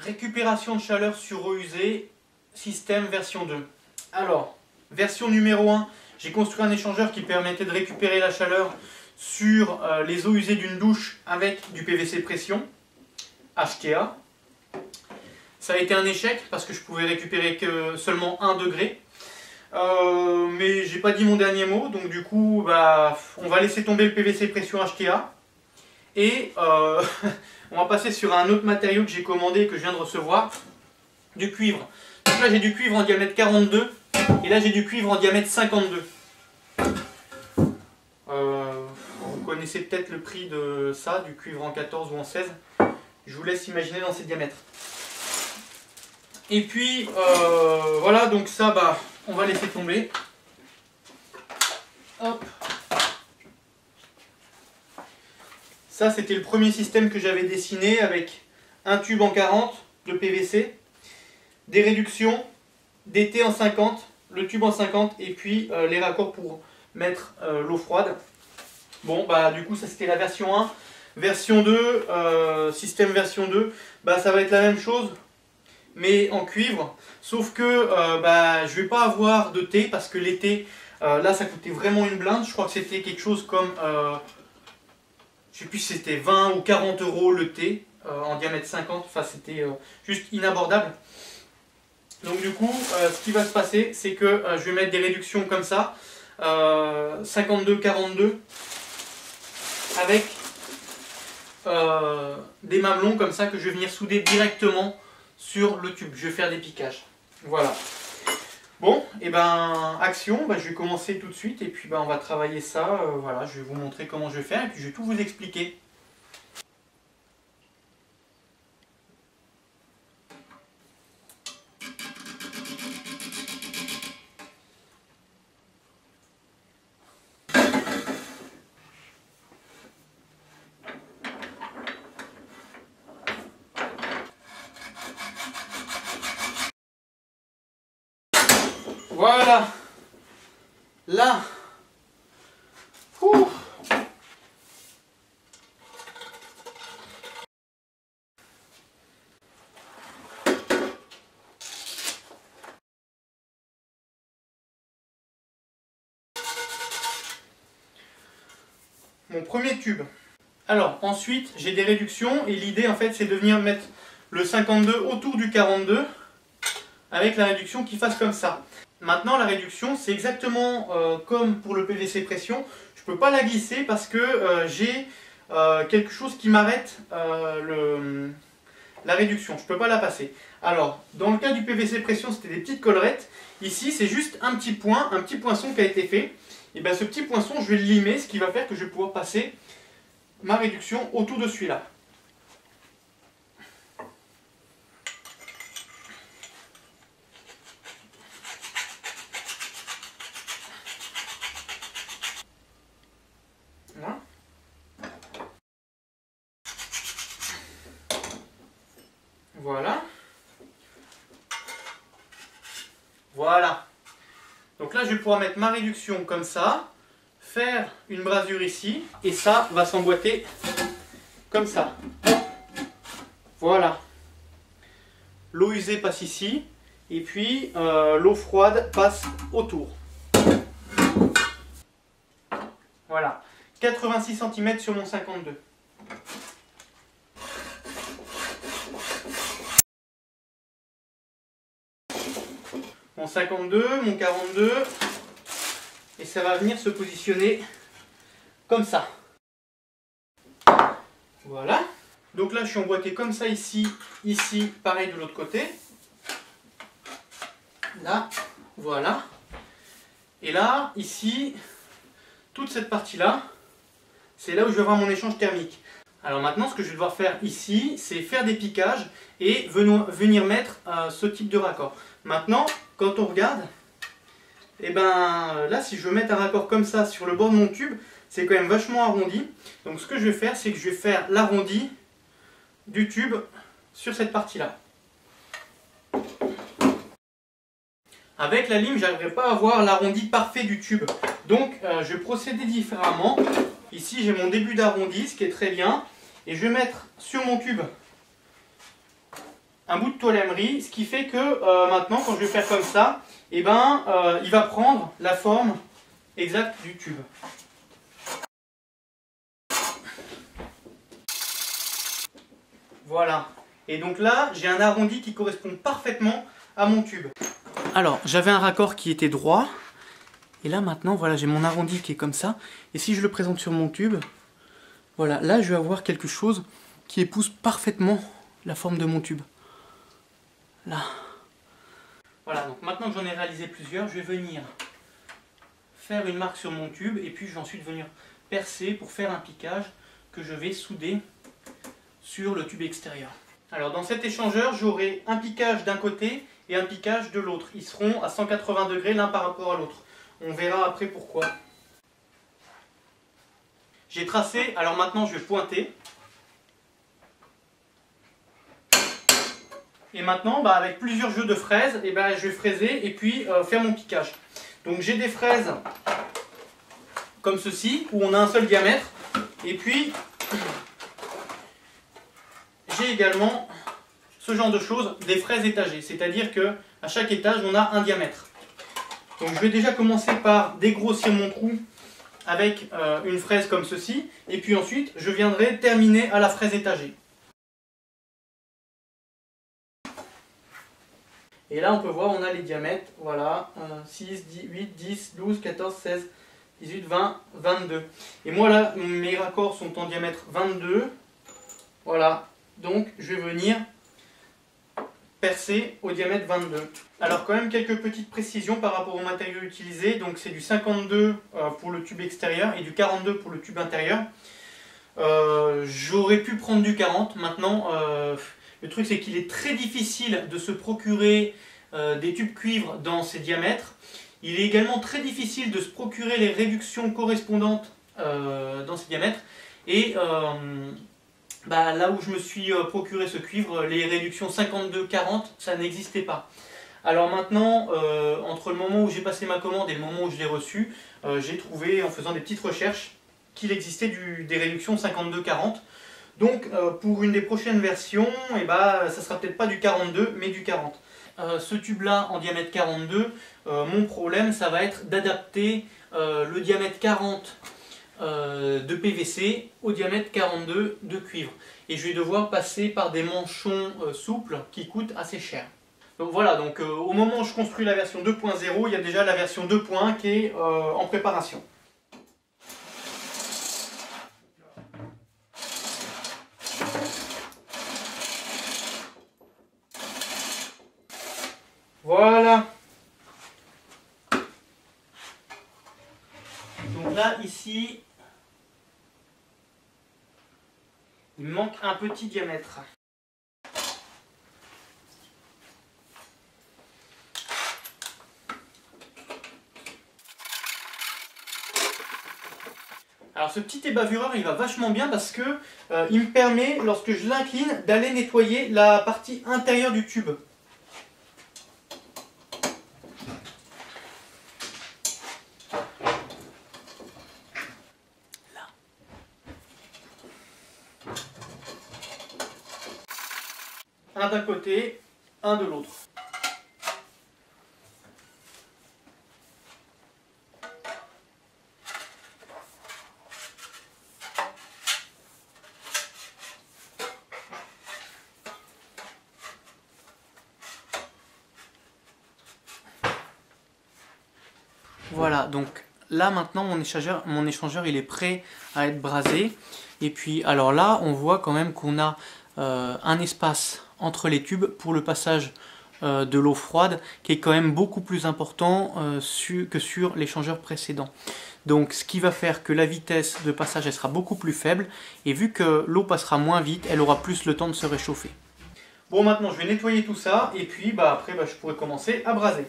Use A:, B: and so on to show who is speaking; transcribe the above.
A: Récupération de chaleur sur eau usée, système version 2. Alors, version numéro 1, j'ai construit un échangeur qui permettait de récupérer la chaleur sur les eaux usées d'une douche avec du PVC pression, HTA. Ça a été un échec parce que je pouvais récupérer que seulement 1 degré. Mais j'ai pas dit mon dernier mot, donc du coup, on va laisser tomber le PVC pression HTA. Et on va passer sur un autre matériau que j'ai commandé et que je viens de recevoir, du cuivre. Donc là j'ai du cuivre en diamètre 42 et là j'ai du cuivre en diamètre 52. Vous connaissez peut-être le prix de ça, du cuivre en 14 ou en 16. Je vous laisse imaginer dans ces diamètres. Et puis voilà, donc ça on va laisser tomber. Hop. Ça, c'était le premier système que j'avais dessiné avec un tube en 40 de PVC, des réductions, des T en 50, le tube en 50 et puis les raccords pour mettre l'eau froide. Bon, du coup, ça c'était la version 1. Version 2, système version 2, ça va être la même chose, mais en cuivre. Sauf que je vais pas avoir de T parce que les T, là, ça coûtait vraiment une blinde. Je crois que c'était quelque chose comme... je sais plus si c'était 20 ou 40 euros le T en diamètre 50, enfin c'était juste inabordable. Donc du coup, ce qui va se passer, c'est que je vais mettre des réductions comme ça, 52-42, avec des mamelons comme ça que je vais venir souder directement sur le tube. Je vais faire des piquages. Voilà. Bon, et action, je vais commencer tout de suite et puis on va travailler ça, voilà, je vais vous montrer comment je vais faire et puis je vais tout vous expliquer. Voilà, là, mon premier tube. Alors ensuite j'ai des réductions et l'idée en fait c'est de venir mettre le 52 autour du 42 avec la réduction qui fasse comme ça. Maintenant la réduction c'est exactement comme pour le PVC pression, je ne peux pas la glisser parce que j'ai quelque chose qui m'arrête la réduction, je ne peux pas la passer. Alors dans le cas du PVC pression c'était des petites collerettes, ici c'est juste un petit point, un petit poinçon qui a été fait. Et ce petit poinçon je vais le limer, ce qui va faire que je vais pouvoir passer ma réduction autour de celui-là. Voilà. Voilà. Voilà. Donc là je vais pouvoir mettre ma réduction comme ça, faire une brasure ici, et ça va s'emboîter comme ça. Voilà. L'eau usée passe ici, et puis l'eau froide passe autour. Voilà. 86 cm sur mon 52. Mon 52, mon 42, et ça va venir se positionner comme ça. Voilà. Donc là je suis emboîté comme ça ici, ici, pareil de l'autre côté. Là, voilà. Et là, ici, toute cette partie-là, c'est là où je vais avoir mon échange thermique. Alors maintenant, ce que je vais devoir faire ici, c'est faire des piquages et venir mettre ce type de raccord. Maintenant, quand on regarde, là, si je veux mettre un raccord comme ça sur le bord de mon tube, c'est quand même vachement arrondi. Donc ce que je vais faire, c'est que je vais faire l'arrondi du tube sur cette partie-là. Avec la lime, je n'arriverai pas à avoir l'arrondi parfait du tube. Donc je vais procéder différemment. Ici, j'ai mon début d'arrondi, ce qui est très bien. Et je vais mettre sur mon tube un bout de toile emery, ce qui fait que maintenant quand je vais faire comme ça, eh ben, il va prendre la forme exacte du tube. Voilà. Et donc là, j'ai un arrondi qui correspond parfaitement à mon tube. Alors, j'avais un raccord qui était droit. Et là maintenant, voilà, j'ai mon arrondi qui est comme ça. Et si je le présente sur mon tube, voilà, là je vais avoir quelque chose qui épouse parfaitement la forme de mon tube. Là. Voilà, donc maintenant que j'en ai réalisé plusieurs, je vais venir faire une marque sur mon tube. Et puis je vais ensuite venir percer pour faire un piquage que je vais souder sur le tube extérieur. Alors dans cet échangeur, j'aurai un piquage d'un côté et un piquage de l'autre. Ils seront à 180 degrés l'un par rapport à l'autre. On verra après pourquoi. J'ai tracé, alors maintenant je vais pointer. Et maintenant, avec plusieurs jeux de fraises, je vais fraiser et puis faire mon piquage. Donc j'ai des fraises comme ceci, où on a un seul diamètre. Et puis, j'ai également ce genre de choses, des fraises étagées. C'est-à-dire qu'à chaque étage, on a un diamètre. Donc je vais déjà commencer par dégrossir mon trou avec une fraise comme ceci. Et puis ensuite, je viendrai terminer à la fraise étagée. Et là, on peut voir, on a les diamètres. Voilà, 6, 8, 10, 12, 14, 16, 18, 20, 22. Et moi là, mes raccords sont en diamètre 22. Voilà, donc je vais venir percer au diamètre 22. Alors quand même quelques petites précisions par rapport aux matériaux utilisés. Donc c'est du 52 pour le tube extérieur et du 42 pour le tube intérieur. J'aurais pu prendre du 40. Maintenant, le truc c'est qu'il est très difficile de se procurer des tubes cuivre dans ces diamètres. Il est également très difficile de se procurer les réductions correspondantes dans ces diamètres. Et là où je me suis procuré ce cuivre, les réductions 52-40, ça n'existait pas. Alors maintenant, entre le moment où j'ai passé ma commande et le moment où je l'ai reçue, j'ai trouvé, en faisant des petites recherches, qu'il existait des réductions 52-40. Donc pour une des prochaines versions, ça sera peut-être pas du 42, mais du 40. Ce tube-là en diamètre 42, mon problème, ça va être d'adapter le diamètre 40 de PVC au diamètre 42 de cuivre. Et je vais devoir passer par des manchons souples qui coûtent assez cher. Donc voilà, donc, au moment où je construis la version 2.0, il y a déjà la version 2.1 qui est en préparation. Voilà. Donc là, ici, il me manque un petit diamètre. Alors ce petit ébavureur, il va vachement bien parce que il me permet, lorsque je l'incline, d'aller nettoyer la partie intérieure du tube. Un d'un côté, un de l'autre. Voilà, donc là maintenant mon échangeur il est prêt à être brasé. Et puis alors là on voit quand même qu'on a un espace entre les tubes pour le passage de l'eau froide qui est quand même beaucoup plus important que sur l'échangeur précédent. Donc ce qui va faire que la vitesse de passage elle sera beaucoup plus faible et vu que l'eau passera moins vite, elle aura plus le temps de se réchauffer. Bon, maintenant je vais nettoyer tout ça et puis après je pourrai commencer à braser.